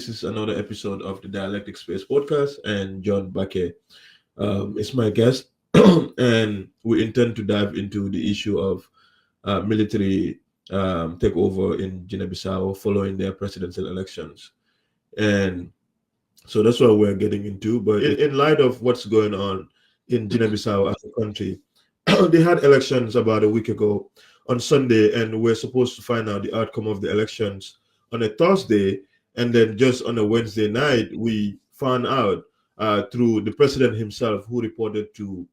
This is another episode of the Dialectic Space podcast, and John Bakke is my guest. And we intend to dive into the issue of military takeover in Guinea-Bissau following their presidential elections. And so that's what we're getting into. But in light of what's going on in Guinea-Bissau as a country, they had elections about a week ago on Sunday, and we're supposed to find out the outcome of the elections on a Thursday. And then just on a Wednesday night, we found out through the president himself, who reported to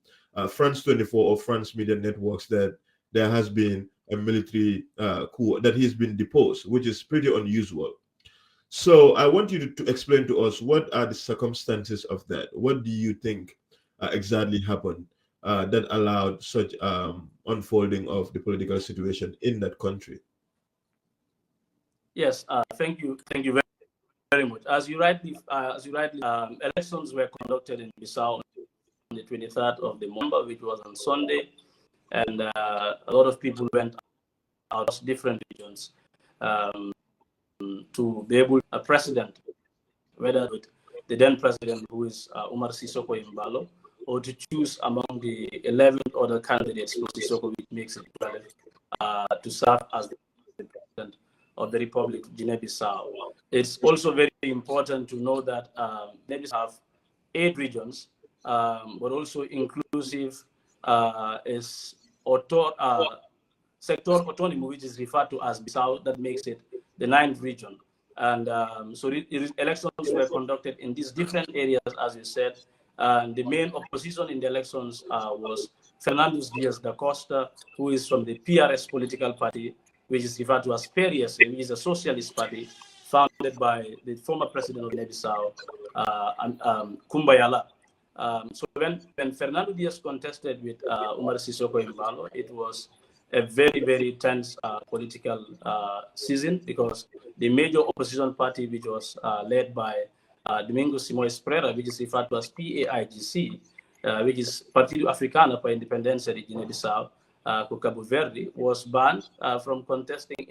France 24 or France media networks that there has been a military coup, that he's been deposed, which is pretty unusual. So I want you to explain to us, what are the circumstances of that? What do you think exactly happened that allowed such unfolding of the political situation in that country? Yes, thank you very much. As you rightly, elections were conducted in Bissau on the 23rd of November, which was on Sunday, and a lot of people went out of different regions to be able a president, whether the then president, who is Umar Sissoko Embalo, or to choose among the 11 other candidates for Sissoko, which makes it relevant to serve as the president of the Republic of Guinea-Bissau. It's also very important to know that Guinea-Bissau have 8 regions, but also inclusive is sector autonomy, which is referred to as Bissau, that makes it the 9th region. And so elections were conducted in these different areas, as you said. The main opposition in the elections was Fernando Diaz da Costa, who is from the PRS political party, which is referred to as PRS, which is a socialist party founded by the former president of Guinea-Bissau, Kumbayala. So when Fernando Diaz contested with Umar Sissoko Embalo, it was a very, very tense political season, because the major opposition party, which was led by Domingos Simoes Pereira, which is referred to as PAIGC, which is Partido Africano para a Independência de Guiné-Bissau, Cabo Verde, was banned from contesting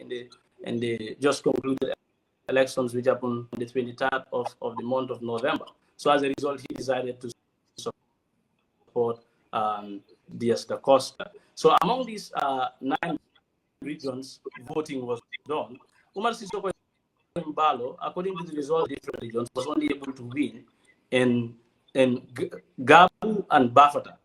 in the just concluded elections, which happened on the 23rd of the month of November. So as a result, he decided to support Diaz da Costa. So among these 9 regions, voting was done. Umar Sissoko Embalo, according to the result of different regions, was only able to win in Gabu and Bafata.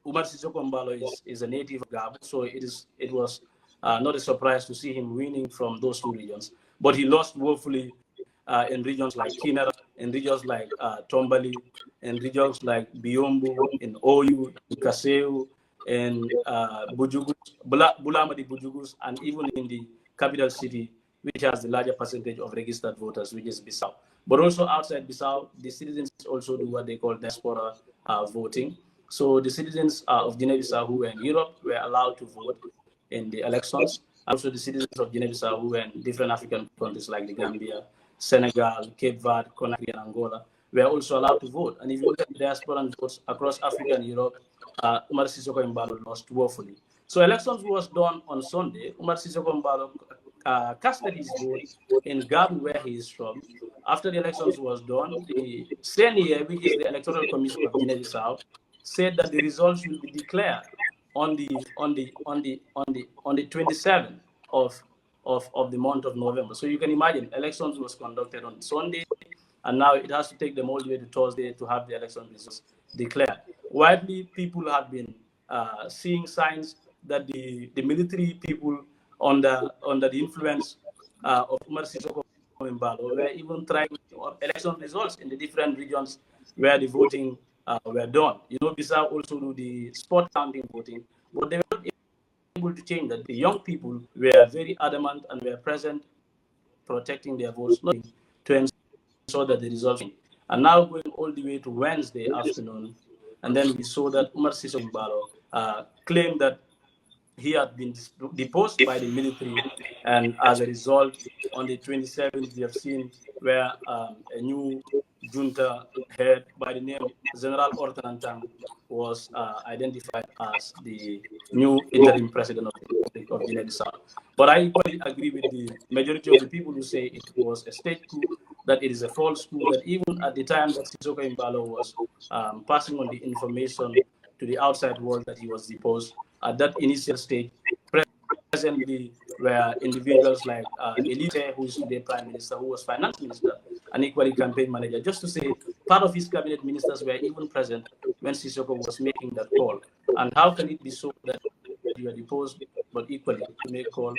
Umar Sissoko Embalo is a native of Gabu, so it was not a surprise to see him winning from those 2 regions. But he lost woefully in regions like Kinara, in regions like Tombali, in regions like Biombo, in Oyu, in Kaseu, in Bujugus, Bulamadi Bujugus, and even in the capital city, which has the larger percentage of registered voters, which is Bissau. But also outside Bissau, the citizens also do what they call diaspora voting. So the citizens of Guinea-Bissau who were in Europe were allowed to vote in the elections. Also the citizens of Guinea-Bissau who were in different African countries like the Gambia, Senegal, Cape Verde, Conakry, and Angola were also allowed to vote. And if you look at the diaspora votes across Africa and Europe, Umar Sissoko Embalo lost woefully. So elections was done on Sunday. Umar Sissoko Embalo casted his vote in Gabu, where he is from. After the elections was done, the CNE, which is the Electoral Commission of Guinea-Bissau, said that the results will be declared on the 27th of the month of November. So you can imagine, elections was conducted on Sunday, and now it has to take them all the way to Thursday to have the election results declared. Widely, people have been seeing signs that the military people under the influence of Umar Sissoko Embalo were even trying election results in the different regions where the voting were done. You know, Bissau also do the spot counting voting, but they were not able to change that. The young people were very adamant and were present, protecting their votes, not to ensure that the results. And now going all the way to Wednesday afternoon, and then we saw that Umar Sissoko Embalo claimed that he had been deposed by the military, and as a result, on the 27th, we have seen where a new junta head by the name General Ortanantang was identified as the new interim president of the Republic of Guinea-Bissau. But I equally agree with the majority of the people who say it was a state coup, that it is a false coup, that even at the time that Sissoko Embalo was passing on the information to the outside world that he was deposed, at that initial stage, presently were individuals like Elite, who is today Prime Minister, who was Finance Minister, and equally campaign manager. Just to say, part of his cabinet ministers were even present when Sissoko was making that call. And how can it be so that you are deposed, but equally to make call,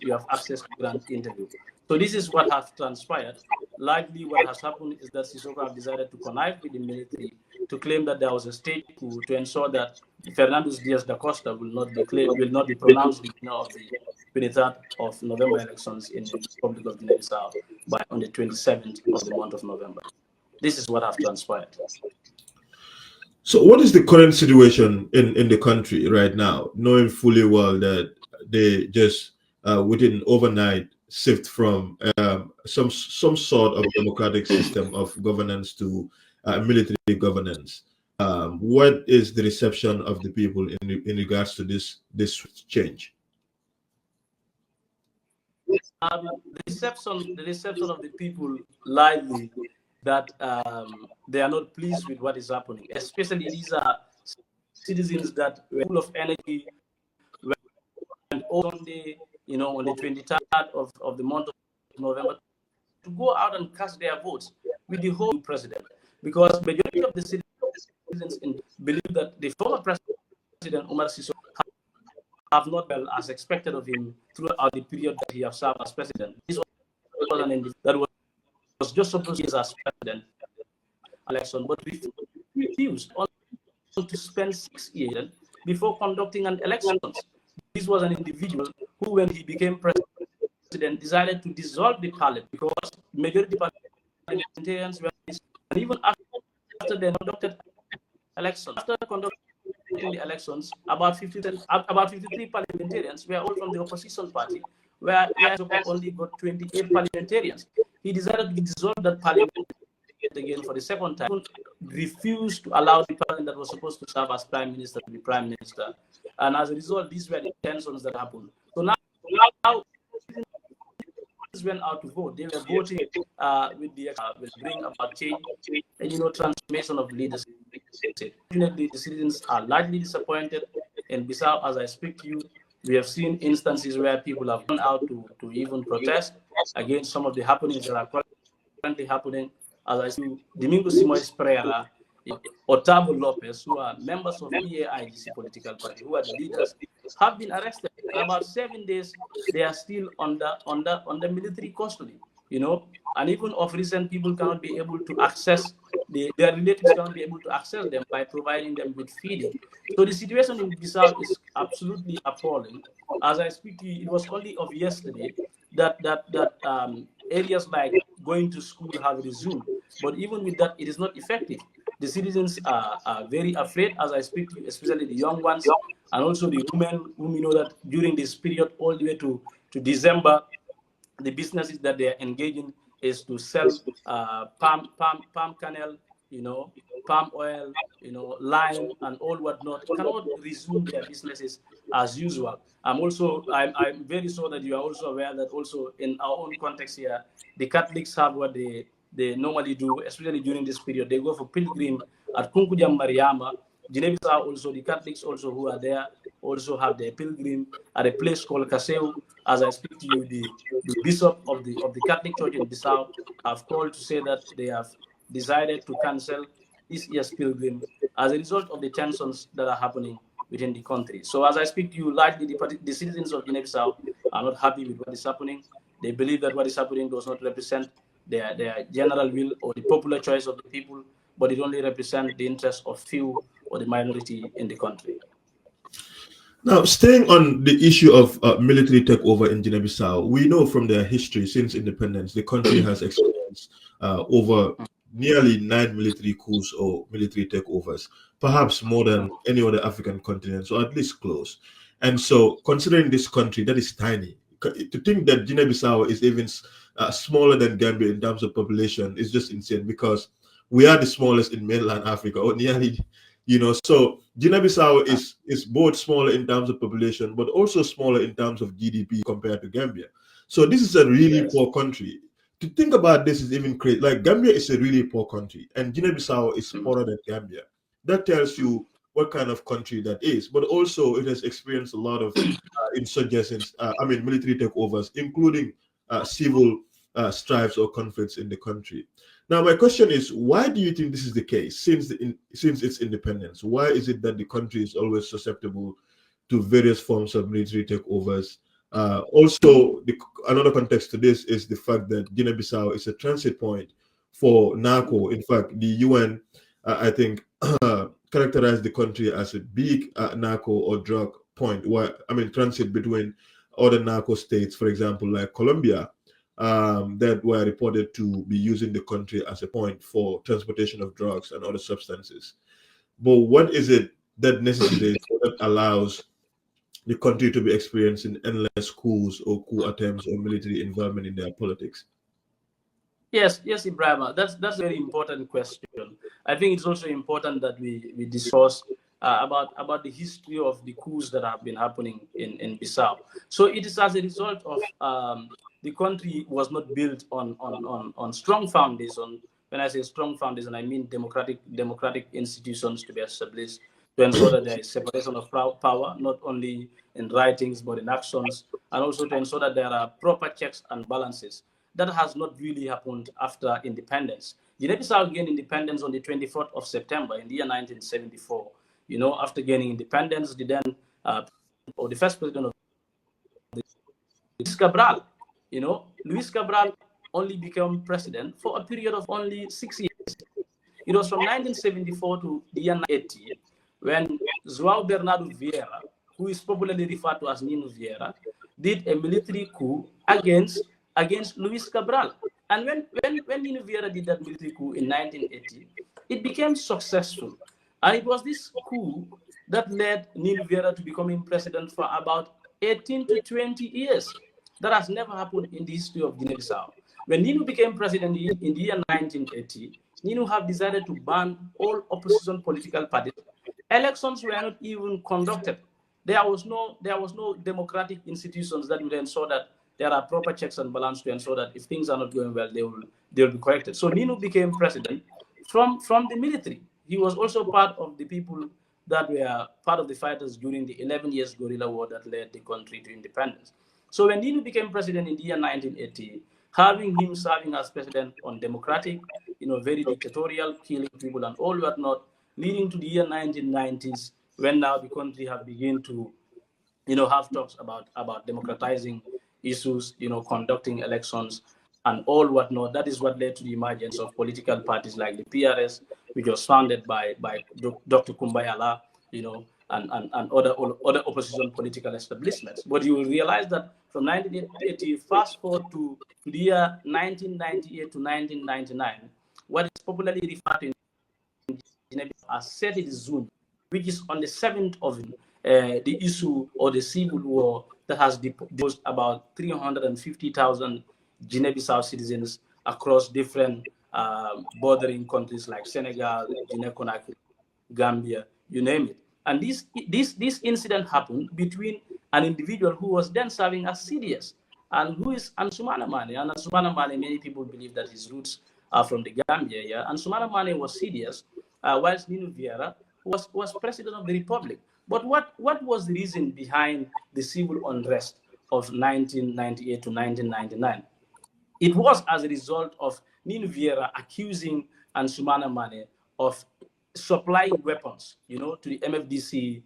you have access to grant interview? So this is what has transpired. Largely what has happened is that Sissoko have decided to connive with the military to claim that there was a state coup to ensure that Fernandes Diaz da Costa will not be pronounced the winner of the 23rd of November elections in the Republic of Guinea-Bissau on the 27th of the month of November. This is what has transpired. So what is the current situation in the country right now, knowing fully well that they just within overnight shift from some sort of democratic system of governance to military governance? What is the reception of the people in regards to this change? The reception of the people lively that they are not pleased with what is happening. Especially these are citizens that were full of energy. And on the on the 23rd of the month of November to go out and cast their votes with the whole president, because majority of the citizens believe that the former president Umar Sissoko have not well as expected of him throughout the period that he has served as president. This was an individual that was just supposed to be as president election, but refused to spend 6 years before conducting an election. This was an individual who, when he became president, decided to dissolve the parliament because majority parliamentarians were, and even after they conducted elections, after conducting the elections, about 53 parliamentarians were all from the opposition party, where only got 28 parliamentarians. He decided to dissolve that parliament again for the second time, refused to allow the president that was supposed to serve as prime minister to be prime minister. And as a result, these were the tensions that happened. So now went out to vote. They were voting with the will bring about change and transformation of leadership. Fortunately, the citizens are largely disappointed. In Bissau, as I speak to you, we have seen instances where people have gone out to even protest against some of the happenings that are currently happening. As I see, Domingo Simoes Pereira, Otavo Lopez, who are members of EAIGC political party, who are the leaders, have been arrested. In about 7 days, they are still under military custody, and even of recent, people cannot be able to access their relatives cannot be able to access them by providing them with feeding. So the situation in Bissau is absolutely appalling. As I speak to you, it was only of yesterday that areas like going to school have resumed. But even with that, it is not effective. The citizens are very afraid, as I speak to you, especially the young ones, and also the women, whom that during this period all the way to December, the businesses that they are engaging is to sell palm kernel, palm oil, lime, and all whatnot. Cannot resume their businesses as usual. I'm very sure that you are also aware that also in our own context here, the Catholics have what they normally do, especially during this period. They go for pilgrim at Kunkujam Mariama. Guinea-Bissau also, the Catholics also who are there also have their pilgrim at a place called Kaseu. As I speak to you, the bishop of the Catholic Church in Bissau have called to say that they have decided to cancel this year's pilgrim as a result of the tensions that are happening within the country. So as I speak to you, largely the citizens of Guinea-Bissau are not happy with what is happening. They believe that what is happening does not represent their general will or the popular choice of the people, but it only represents the interests of few or the minority in the country. Now, staying on the issue of military takeover in Guinea-Bissau, we know from their history since independence, the country has experienced over nearly 9 military coups or military takeovers, perhaps more than any other African continent, or at least close. And so, considering this country that is tiny, to think that Guinea-Bissau is even smaller than Gambia in terms of population is just insane, because we are the smallest in mainland Africa, or nearly So Guinea-Bissau is both smaller in terms of population, but also smaller in terms of GDP compared to Gambia. So this is a really Yes. poor country. To think about this is even crazy. Like Gambia is a really poor country, and Guinea-Bissau is Mm. poorer than Gambia. That tells you what kind of country that is. But also, it has experienced a lot of insurgencies. Military takeovers, including civil strifes or conflicts in the country. Now, my question is, why do you think this is the case since its independence? Why is it that the country is always susceptible to various forms of military takeovers? Another context to this is the fact that Guinea-Bissau is a transit point for narco. In fact, the UN, I think, characterized the country as a big narco or drug point, transit between other narco states, for example, like Colombia, that were reported to be using the country as a point for transportation of drugs and other substances. But what is it that necessitates or that allows the country to be experiencing endless coups or coup attempts or military involvement in their politics? Yes, Ibrahim. That's a very important question. I think it's also important that we discuss about the history of the coups that have been happening in Bissau. So it is as a result of the country was not built on strong foundation. When I say strong foundation, I mean democratic institutions to be established to ensure that there is separation of power, not only in writings but in actions, and also to ensure that there are proper checks and balances. That has not really happened after independence. Guinea-Bissau gained independence on the 24th of September in the year 1974. After gaining independence, the first president of Luis Cabral, Luis Cabral only became president for a period of only 6 years. It was from 1974 to the year 1980 when João Bernardo Vieira, who is popularly referred to as Nino Vieira, did a military coup against Luis Cabral. And when Nino Vieira did that military coup in 1980, it became successful. And it was this coup that led Nino Vieira to becoming president for about 18 to 20 years. That has never happened in the history of Guinea-Bissau. When Nino became president in the year 1980, Nino have decided to ban all opposition political parties. Elections were not even conducted. There was no democratic institutions that would ensure that there are proper checks and balances to ensure that if things are not going well, they will be corrected. So Nino became president from the military. He was also part of the people that were part of the fighters during the 11 years guerrilla war that led the country to independence. So when Nino became president in the year 1980, having him serving as president on democratic, very dictatorial, killing people and all whatnot, leading to the year 1990s, when now the country have begun to, have talks about democratizing issues, conducting elections and all whatnot. That is what led to the emergence of political parties like the PRS, which was founded by Dr. Kumbayala, and other opposition political establishments. But you will realize that from 1980, fast forward to the year 1998 to 1999, what is popularly referred to as Seti Zuni, which is on the 7th of the issue or the civil war that has deposed about 350,000 Guinea-Bissau citizens across different bordering countries like Senegal, Guinea-Conakry, Gambia, you name it. And this incident happened between an individual who was then serving as CDS and who is Ansumana Mane. And Ansumana Mane, many people believe that his roots are from the Gambia. Yeah, Ansumana Mane was CDS, whilst Nino Vieira was president of the republic. But what was the reason behind the civil unrest of 1998 to 1999? It was as a result of Nino Vieira accusing Ansumana Mane of supplying weapons, to the MFDC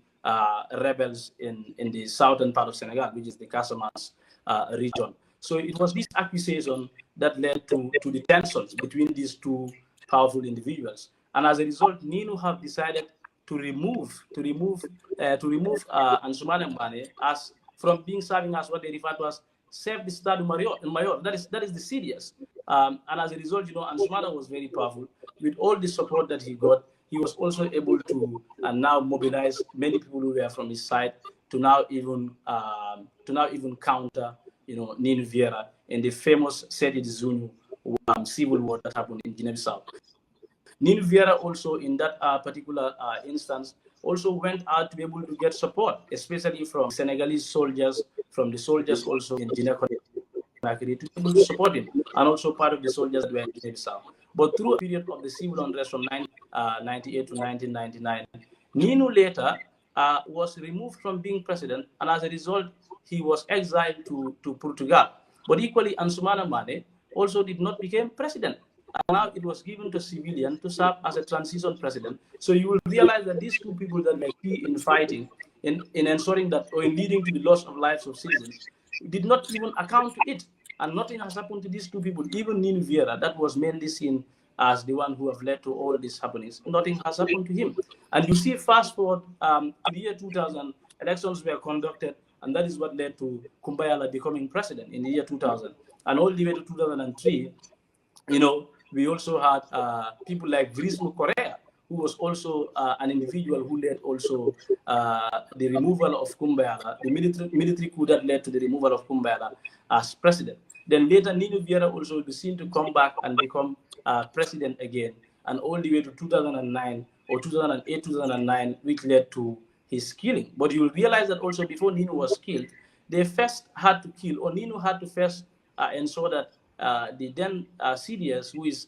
rebels in the southern part of Senegal, which is the Casamance region. So it was this accusation that led to the tensions between these two powerful individuals. And as a result, Nino have decided to remove Ansumana Mane as from being serving as what they refer to as chef de Estado Mayor. That is the serious. And as a result, Ansumana was very powerful. With all the support that he got, he was also able to now mobilize many people who were from his side to now even counter, Nino Vieira in the famous Seti Zunu civil war that happened in Guinea-Bissau. Nino Vieira also in that particular instance also went out to be able to get support, especially from Senegalese soldiers, from the soldiers also in Guinea-Bissau, to be able to support him, and also part of the soldiers that were in Guinea-Bissau. But through a period of the civil unrest from 1998 to 1999, Nino later was removed from being president, and as a result, he was exiled to Portugal. But equally, Ansumana Mane also did not become president. And now it was given to civilian to serve as a transition president. So you will realize that these two people that were key in fighting, in ensuring that, or in leading to the loss of lives of citizens, did not even account to it. And nothing has happened to these two people. Even Nino Vieira, that was mainly seen as the one who have led to all these happenings, nothing has happened to him. And you see, fast forward to the year 2000, elections were conducted, and that is what led to Kumbayala becoming president in the year 2000. And all the way to 2003, we also had people like Vrismu Korea, who was also an individual who led also the removal of Kumbayala, the military coup that led to the removal of Kumbayala as president. Then later, Nino Vieira also will be seen to come back and become president again, and all the way to 2009 or 2008, 2009, which led to his killing. But you will realize that also before Nino was killed, they first had to kill, or Nino had to first ensure that the then CDS, who is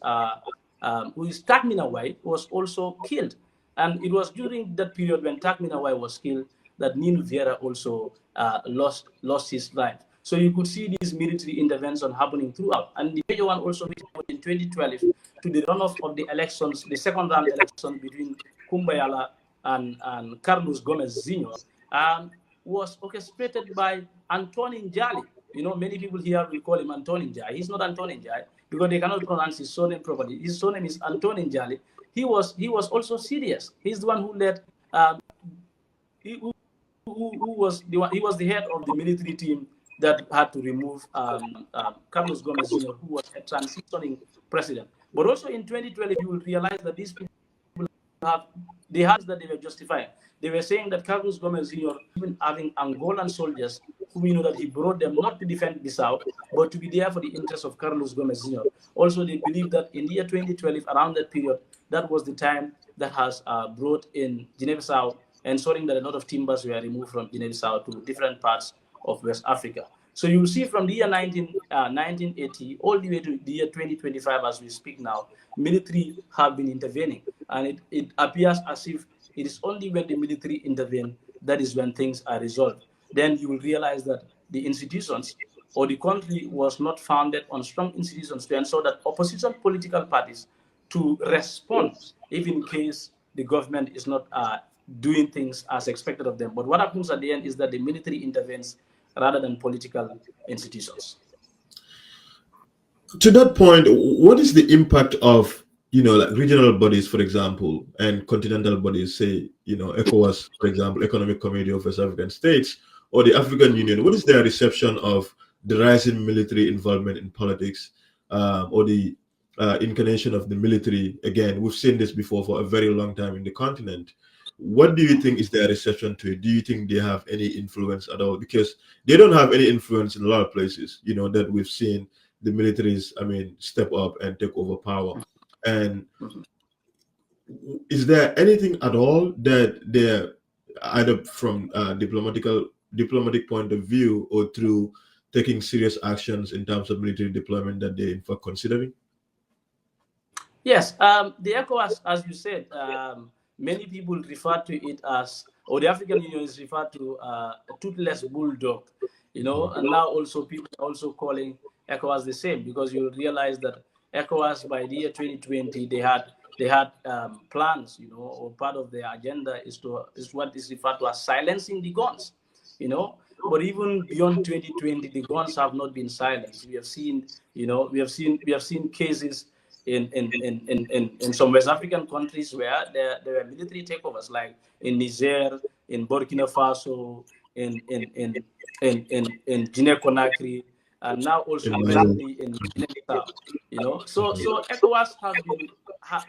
Takminawai, was also killed. And it was during that period when Takminawai was killed that Nino Vieira also lost his life. So you could see this military intervention happening throughout. And the major one also in 2012 to the runoff of the elections, the second round election between Kumbayala and Carlos Gomez Zinho, was orchestrated by Antonin Jali. Many people here will call him Antonin Jali. He's not Antonin Jali because they cannot pronounce his surname properly. His surname is Antonin Jali. He was also serious. He's the one who led. He was the one. He was the head of the military team that had to remove Carlos Gomez Jr., who was a transitioning president. But also in 2012, you will realize that these people had that they were justifying. They were saying that Carlos Gomez Jr., even having Angolan soldiers, whom that he brought them not to defend Bissau, but to be there for the interests of Carlos Gomez Jr. Also, they believe that in the year 2012, around that period, that was the time that has brought in Guinea-Bissau, ensuring that a lot of timbers were removed from Guinea-Bissau to different parts of West Africa. So you will see from the year 1980 all the way to the year 2025 as we speak now, military have been intervening. And it appears as if it is only when the military intervene that is when things are resolved. Then you will realize that the institutions or the country was not founded on strong institutions to ensure that opposition political parties to respond if in case the government is not doing things as expected of them. But what happens at the end is that the military intervenes rather than political institutions. To that point, what is the impact of like regional bodies, for example, and continental bodies, say ECOWAS, for example, Economic Community of West African States, or the African Union? What is their reception of the rising military involvement in politics, or the incarnation of the military? Again, we've seen this before for a very long time in the continent. What do you think is their reception to it? Do you think they have any influence at all? Because they don't have any influence in a lot of places, that we've seen the militaries, step up and take over power. And is there anything at all that they're either from diplomatic point of view or through taking serious actions in terms of military deployment that they're in fact considering? Yes, the ECOWAS, as you said, many people refer to it as, or the African Union is referred to a toothless bulldog, and now also people are also calling ECOWAS the same, because you realize that ECOWAS by the year 2020 they had plans, or part of their agenda is what is referred to as silencing the guns, But even beyond 2020, the guns have not been silenced. We have seen, we have seen cases in some West African countries where there were military takeovers, like in Niger, in Burkina Faso, in Guinea-Conakry, and now also recently in Guinea-Bissau. So ECOWAS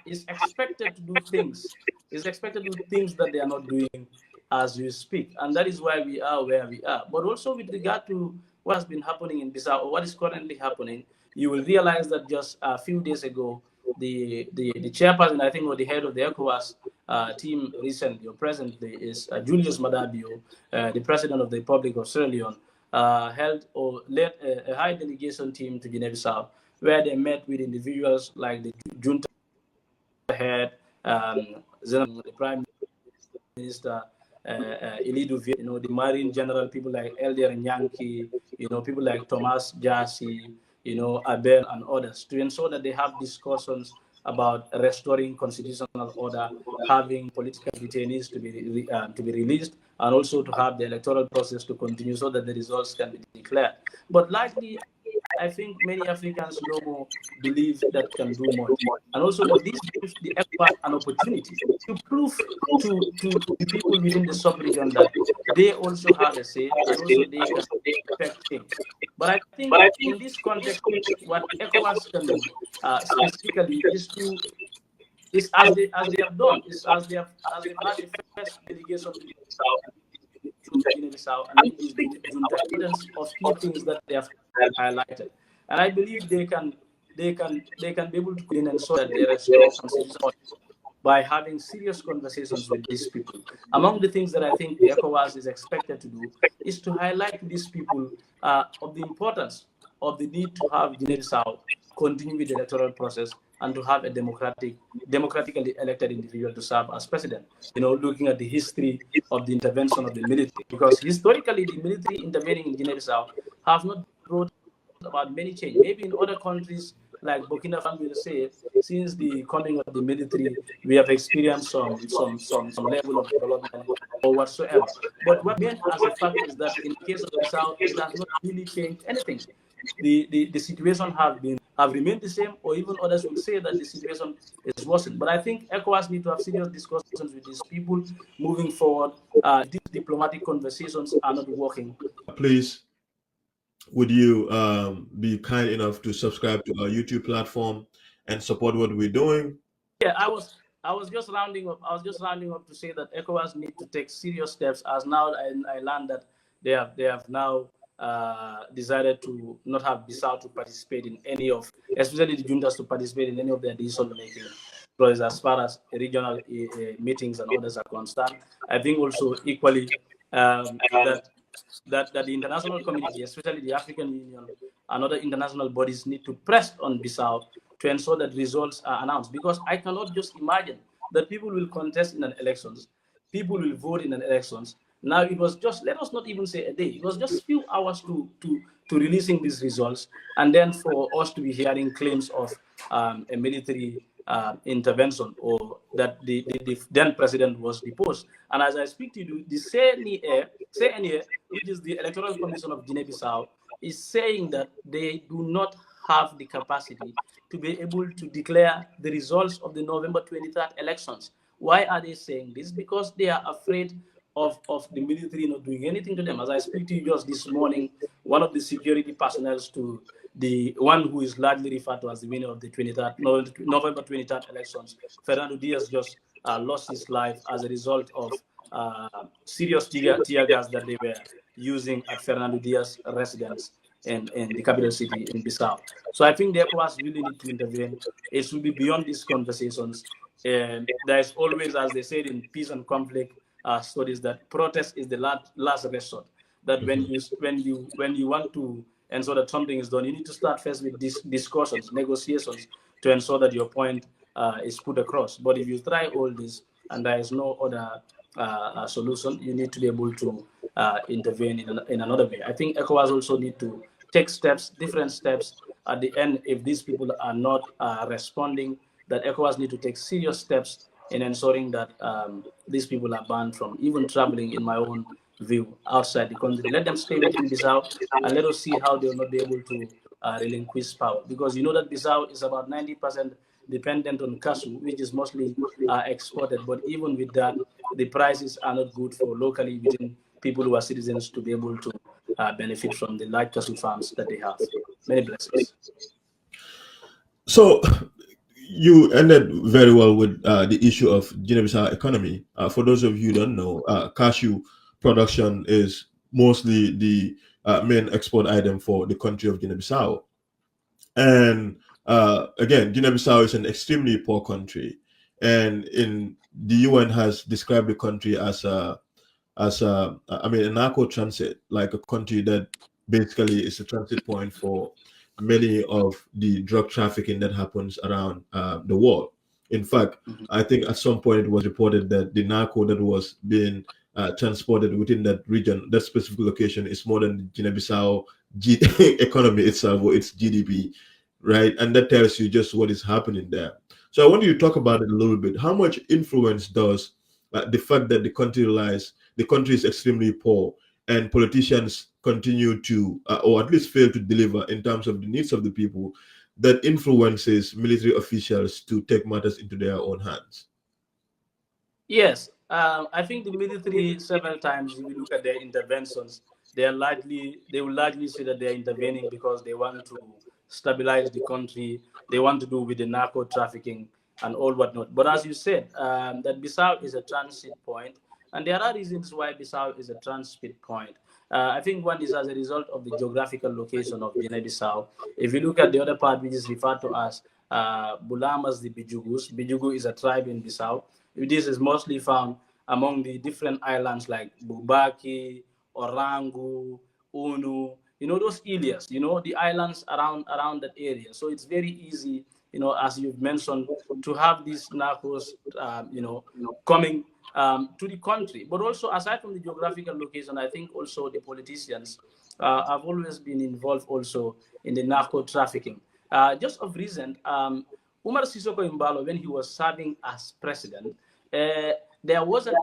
is expected to do things. Is expected to do things that they are not doing as we speak, and that is why we are where we are. But also with regard to what has been happening in Bissau, or what is currently happening, you will realize that just a few days ago, the chairperson, I think, or the head of the ECOWAS team recently or presently is Julius Madabio, the president of the Republic of Sierra Leone, held or led a high delegation team to Guinea-Bissau, where they met with individuals like the junta head, the prime minister, Elidu, the Marine General, people like Elder Nyanki, people like Thomas Jassy, Abel and others, to ensure that they have discussions about restoring constitutional order, having political detainees to be released, and also to have the electoral process to continue so that the results can be declared. But largely, I think many Africans no more believe that can do much. And also, this gives the ECOWAS an opportunity to prove to the people within the sub-region that they also have a say and also they can affect change. But I think in this context, what ECOWAS can do specifically is as they have done, is as they have had the first delegation to Guinea-Bissau and meet these junta evidence of key things that they have highlighted. And I believe they can be able to clean and so that they restore constitutional by having serious conversations with these people. Among the things that I think the ECOWAS is expected to do is to highlight to these people of the importance of the need to have Guinea-Bissau continue with the electoral process and to have a democratically elected individual to serve as president. Looking at the history of the intervention of the military, because historically the military intervening in Guinea-Bissau have not brought about many change. Maybe in other countries like Burkina Faso will say, since the coming of the military, we have experienced some level of development or whatsoever. But what meant as a fact is that in the case of Bissau, it has not really changed anything. The situation have remained the same, or even others will say that the situation is worsened. But I think ECOWAS need to have serious discussions with these people moving forward. These diplomatic conversations are not working. Please, would you be kind enough to subscribe to our YouTube platform and support what we're doing? Yeah, I was just rounding up. I was just rounding up to say that ECOWAS need to take serious steps. As now I learned that they have now decided to not have Bissau to participate in any of, especially the juntas to participate in any of their decision making. Because as far as regional meetings and others are concerned, I think also equally that the international community, especially the African Union and other international bodies, need to press on Bissau to ensure that results are announced. Because I cannot just imagine that people will contest in an elections, people will vote in an elections. Now it was just, let us not even say a day, it was just few hours to releasing these results, and then for us to be hearing claims of a military intervention, or that the then president was deposed. And as I speak to you, the CNE, which is the Electoral Commission of Guinea-Bissau, is saying that they do not have the capacity to be able to declare the results of the November 23rd elections. Why are they saying this? Because they are afraid of the military not doing anything to them. As I speak to you just this morning, one of the security personnel to the one who is largely referred to as the winner of the November 23rd elections, Fernando Diaz, just lost his life as a result of serious tear gas that they were using at Fernando Diaz's residence in the capital city in Bissau. So I think the ECOWAS really need to intervene. It should be beyond these conversations. And there's always, as they said in peace and conflict studies, that protest is the last resort. That when you want to ensure that something is done, you need to start first with discussions, negotiations, to ensure that your point is put across. But if you try all this and there is no other solution, you need to be able to intervene in another way. I think ECOWAS also need to take steps, different steps at the end. If these people are not responding, that ECOWAS need to take serious steps in ensuring that these people are banned from even traveling, in my own view, outside the country. Let them stay within Bissau, and let us see how they will not be able to relinquish power. Because you know that Bissau is about 90% dependent on cashew, which is mostly exported. But even with that, the prices are not good for locally within people who are citizens to be able to benefit from the large cashew farms that they have. Many blessings. So you ended very well with the issue of Guinea-Bissau economy. For those of you who don't know, cashew production is mostly the main export item for the country of Guinea-Bissau. And again, Guinea-Bissau is an extremely poor country, and in the UN has described the country as I mean, a narco transit, like a country that basically is a transit point for many of the drug trafficking that happens around the world. In fact, Mhm. I think at some point it was reported that the narco that was being transported within that region, that specific location, is more than the Guinea-Bissau economy itself or its GDP, right? And that tells you just what is happening there. So I want you to talk about it a little bit. How much influence does the fact that the country is extremely poor and politicians continue to, or at least fail to deliver in terms of the needs of the people, that influences military officials to take matters into their own hands? Yes, I think the military several times, if you look at their interventions, they will largely say that they are intervening because they want to stabilize the country. They want to do with the narco trafficking and all whatnot. But as you said, that Bissau is a transit point, and there are reasons why Bissau is a transit point. I think one is as a result of the geographical location of Guinea-Bissau. If you look at the other part, which is referred to as Bulamas the Bijugus, Bijugu is a tribe in Bissau. This is mostly found among the different islands like Bubaki, Orangu, Unu, those areas, the islands around that area. So it's very easy, as you've mentioned, to have these narcos, coming to the country. But also, aside from the geographical location, I think also the politicians have always been involved also in the narco trafficking. Just of recent, Umar Sisoko Imbalo, when he was serving as president, uh, there was an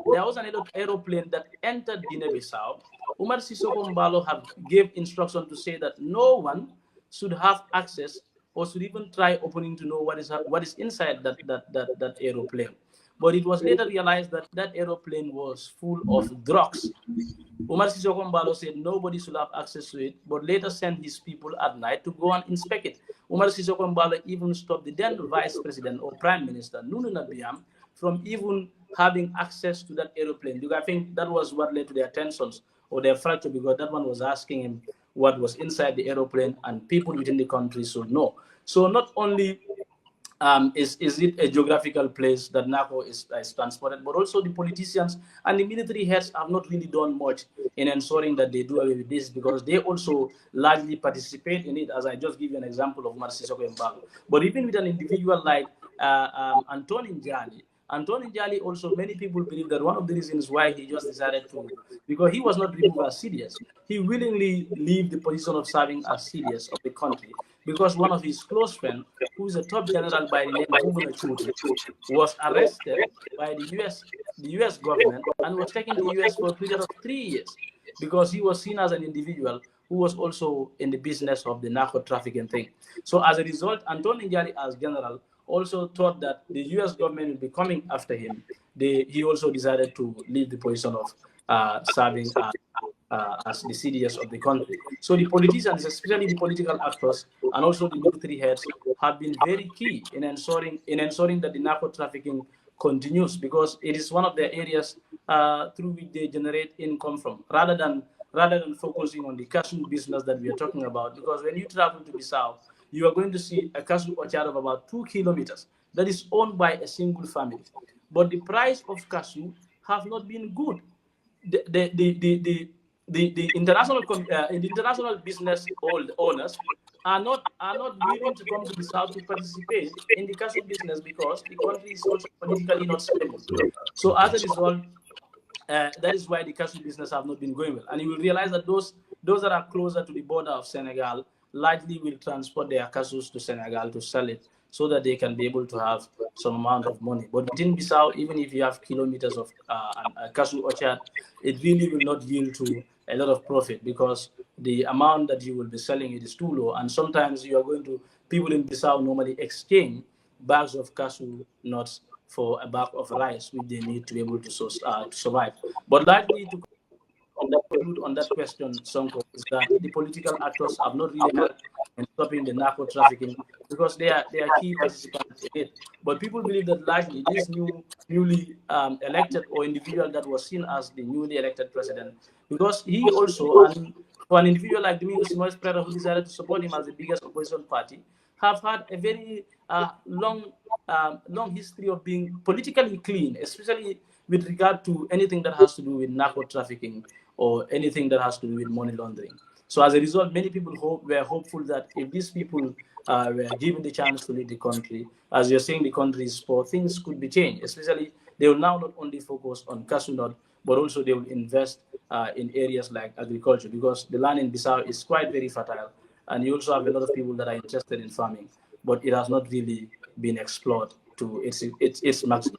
aeroplane that entered Guinea-Bissau. Umar Sisoko Imbalo have gave instruction to say that no one should have access or should even try opening to know what is inside that aeroplane. But it was later realized that that aeroplane was full of drugs. Umar Sisoko Mbalo said nobody should have access to it, but later sent his people at night to go and inspect it. Umar Sisoko Mbalo even stopped the then vice president or prime minister, Nunu Nabiam, from even having access to that aeroplane. Because I think that was what led to their tensions or their fracture, because that one was asking him what was inside the aeroplane, and people within the country should know. So not only is it a geographical place that narco is transported, but also the politicians and the military heads have not really done much in ensuring that they do away with this, because they also largely participate in it, as I just give you an example of Umar Sisoko Mbalo. But even with an individual like Antonin Jali, Antonin Jali also, many people believe that one of the reasons why he just decided to, because he was not removed as CDS, he willingly leave the position of serving as CDS of the country, because one of his close friends, who is a top general by the name Bumuna Chuti, was arrested by the US government and was taken to the US for a period of 3 years, because he was seen as an individual who was also in the business of the narco trafficking thing. So as a result, Antonio Njari as general also thought that the US government would be coming after him. He also decided to leave the position of serving as the CDS of the country. So the politicians, especially the political actors and also the military heads, have been very key in ensuring that the narco trafficking continues, because it is one of the areas through which they generate income from, rather than focusing on the cashew business that we are talking about. Because when you travel to Bissau, you are going to see a cashew orchard of about 2 kilometers that is owned by a single family. But the price of cashew have not been good. The international business owners are not willing to come to the south to participate in the cashew business, because the country is also politically not stable. So as a result, that is why the cashew business have not been going well. And you will realize that those that are closer to the border of Senegal likely will transport their cashews to Senegal to sell it, so that they can be able to have some amount of money. But within Bissau, even if you have kilometers of a cashew orchard, it really will not yield to a lot of profit, because the amount that you will be selling it is too low. And sometimes people in Bissau normally exchange bags of cashew nuts for a bag of rice, which they need to be able to survive. But largely, to conclude on that question, Sonko, is that the political actors have not really helped in stopping the narco trafficking, because they are key participants in it. But people believe that largely this newly elected or individual that was seen as the newly elected president, because he also, and for an individual like Domingos Simoes Pereira, who decided to support him as the biggest opposition party, have had a very long history of being politically clean, especially with regard to anything that has to do with narco-trafficking or anything that has to do with money laundering. So as a result, many people were hopeful that if these people were given the chance to lead the country, as you're saying, the country is poor, things could be changed. Especially, they will now not only focus on cashew nut, but also they will invest in areas like agriculture, because the land in Bissau is quite very fertile, and you also have a lot of people that are interested in farming, but it has not really been explored to its maximum.